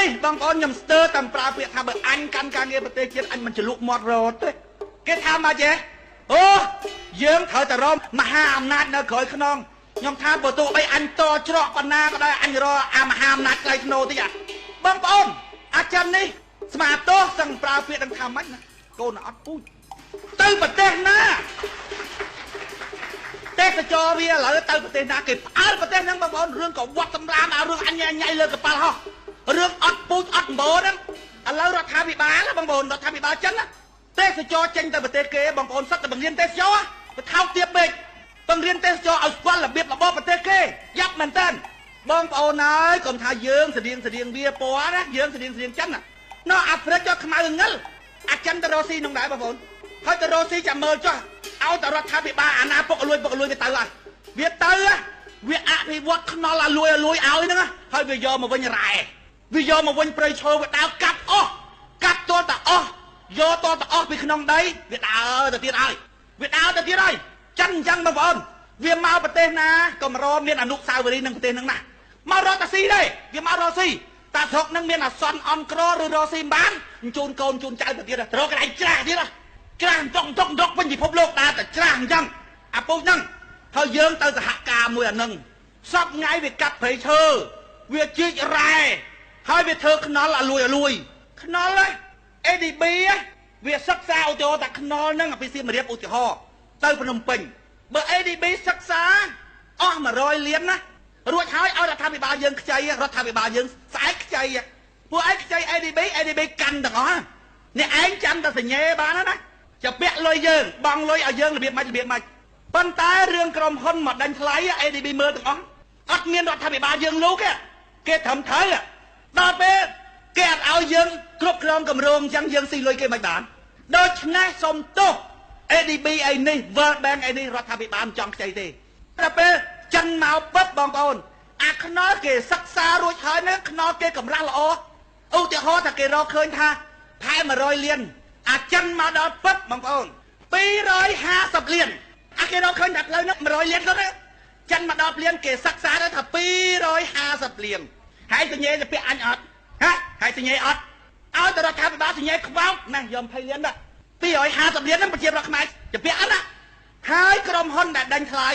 នេះបងប្អូនខ្ញុំស្ទើរតាមប្រើពាក្យថាបើអញកាន់ការងារប្រទេសជាតិអញមិនចលក់មាត់រត់ទេគេថាមកចេះអូយើងត្រូវតែរមមហាអំណាចនៅក្រោយខ្នងខ្ញុំថាបើទោះបីអញតច្រកបណ្ណាក៏ដោយអញរកអាមហាអំណាចក្លៃធ្នូតិចបងប្អូនអាចិននេះស្មាតោសឹងប្រើពាក្យនឹងថាម៉េចណាកូនអត់ពូជទៅប្រទេសណាទេសចរវាឥឡូវទៅប្រទេសណាគេផ្អើលប្រទេសហ្នឹងបងប្អូនរឿងក៏វត្តសម្រាមអារឿងអញញ៉ៃលើកប៉ាល់ហោះរឿងអត់ពូជអត់ម្បោហ្នឹងឥឡូវរដ្ឋាភិបាលបងប្អូនរដ្ឋាភិបាលចិនណាទេសចរចេញទៅប្រទេសគេបងប្អូនសិតតែបង្រៀនទេសចរទៅថោកទាបពេកបង្រៀនទេសចរឲ្យស្គាល់របៀបរបបប្រទេសគេយ៉ាប់មែនតើបងប្អូនហើយកុំថាយើងស្តៀងវាពណ៌ណាយើងស្តៀងចិនណានៅអាហ្វ្រិកចុះខ្មៅងឹលអាចិនទៅរស់ស៊ីក្នុងដែរបងប្អូនហើយទៅរស់ស៊ីចាំមើលចុះឲ្យតែរដ្ឋាភិបាលអាណាពុកលួយវាទៅហើយវាអភិវឌ្ឍខ្នល់ឲ្យលួយឲ្យហ្នឹងហើយវាយកមកវិញរ៉ែវាយកមកវិញព្រៃឈើវាដើរកាប់អស់កាប់ទាល់តែអស់យកទាល់តែអស់ពីក្នុងដីវាដើរទៅទៀតហើយចិនអញ្ចឹងបងប្អូនវាមកប្រទេសណាក៏មករមានអនុស្សាវរីយ៍នឹងប្រទេសហ្នឹងណាមករកតាស៊ីដែរវាមករកស៊ីតាស្រុកហ្នឹងមានអាសន្នអន់ក្រឬរកស៊ីបានជូនកូនជូនចៅទៅទៀតរកកន្លែងច្រាស់ទៀតច្រាស់តុកវិញពិភពលោកដើរតែច្រាស់អញ្ចឹងអាពុះហ្នឹងហើយយើងទៅសហការមួយអាហ្នឹងសពថ្ងៃវាកាត់ព្រៃឈើវាជីករ៉ែហើយវាធ្វើខ្នល់ឲ្យលួយខ្នល់ហ្នឹង ADB វាសិក្សាឧទាហរណ៍តែខ្នល់ហ្នឹងពីសៀមរាបឧទាហរណ៍ទៅភ្នំពេញបើ ADB សិក្សាអស់100លានណារួចហើយឲ្យរដ្ឋាភិបាលយើងខ្ចីរដ្ឋាភិបាលយើងស្អែកខ្ចីពួកឯងខ្ចី ADB កាន់ទាំងអស់អ្នកឯងចាំតែសញ្ញេបានណាចាពាក់លុយយើងបងលុយឲ្យយើងរបៀបម៉េចប៉ុន្តែរឿងក្រុមហ៊ុនមកដេញថ្លៃ ADB មើលទាំងអស់អត់មានរដ្ឋាភិបាលយើងលោកគេត្រឹមត្រូវដល់ពេលគេអត់ឲ្យយើងគ្រប់គ្រងគម្រោងអញ្ចឹងយើងស៊ីលុយគេមិនបានដូច្នេះសុំទោស ADB អីនេះ World Bank អីនេះរដ្ឋាភិបាលមិនចង់ខ្ចីទេដល់ពេលចិនមកពិតបងប្អូនអាខ្នល់គេសិក្សារួចហើយណាខ្នល់គេកម្រាស់ល្អឧទាហរណ៍ថាគេរកឃើញថាផែ100លានអាចិនមកដល់ពិតបងប្អូន250លានអាគេរកឃើញថាផ្លូវនោះ100លានគាត់ចិនមកដល់លានគេសិក្សាទៅថា250លានហើយសញ្ញេទៅពាក់អញអត់ហើយសញ្ញេអត់ឲ្យទៅរដ្ឋាភិបាលសញ្ញេខ្វោកណាយក20លានដែរ250លានហ្នឹងប្រជាប្រដ្ឋខ្មែរទៅពាក់អត់ណាហើយក្រុមហ៊ុនដែលដេញថ្លៃ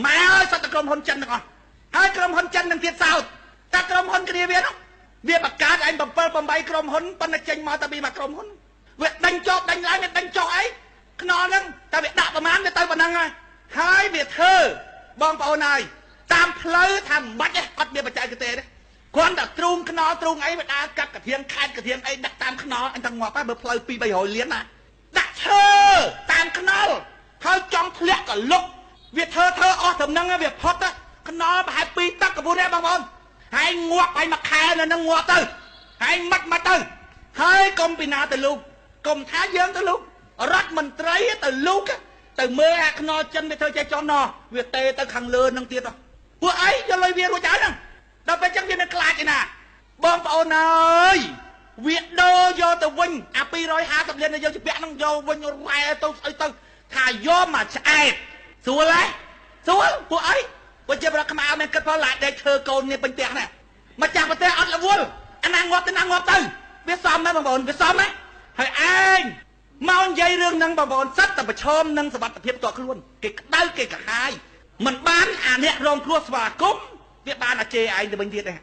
មកសត្វក្រុមហ៊ុនចិនទាំងអស់ហើយក្រុមហ៊ុនចិននឹងទៀតសោតតែក្រុមហ៊ុនគ្នាវានោះវាបង្កើតឯង7 8ក្រុមហ៊ុនប៉ុន្តែចេញមកតែពីមួយក្រុមហ៊ុនវាដេញចោលដេញឡើងវាដេញចោលអីខ្នល់ហ្នឹងតែវាដាក់ប្រមាណវាទៅប៉ុណ្ណឹងហើយវាធ្វើបងប្អូនហើយតាមផ្លូវថាមិនបាច់ទេអត់មានបច្ចេកទេសទេគ្រាន់តែទ្រូងខ្នល់ទ្រូងអីវាដើរកាត់កាធៀងខេត្តកាធៀងអីដាក់តាមខ្នល់អញទាំងងាប់ហើយបើផ្លូវ200-300លានណាដាក់ឈើតាមខ្នល់ហើយចង់ធ្លាក់ក៏លុកវាធ្វើអស់ដំណឹងវាផុតខ្នល់ប្រហែល2ទឹកកពូនទេបងប្អូនហើយងាប់ហើយមួយខែនៅនឹងងាប់ទៅហើយមិនទៅហើយកុំពីណាទៅលោកកុំថាយើងទៅលោករដ្ឋមន្ត្រីទៅលោកទៅមើលអាខ្នល់ចិនវាធ្វើចេះចំណោះវាទេទៅខាងលើនឹងទៀតពួកអីយកលុយវារួចហើយហ្នឹងដល់ពេលចឹងវានឹងខ្លាចឯណាបងប្អូនអើយវាដូរយកទៅវិញអា250លានដែលយើងជពាក់ហ្នឹងយកវិញរ៉ែទៅស្អីទៅថាយកមកឆ្អែតស្រួលហ៎ស្រួលពួកអីប្រជាប្រដ្ឋខ្មែរអត់មានគិតផងឡាដេកធ្វើកូននេះពេញផ្ទះណាម្ចាស់ប្រទេសអត់រវល់អាណាងាប់ទៅវាសមណាបងប្អូនវាសមណាហើយឯងមកនិយាយរឿងហ្នឹងបងប្អូនសិតតែប្រឈមនឹងសមត្ថភាពតខ្លួនគេក្តៅគេកាហាយមិនបានអាអ្នករងគ្រោះស្វាគមន៍វាបានអាជេរឯងទៅវិញទៀតទេ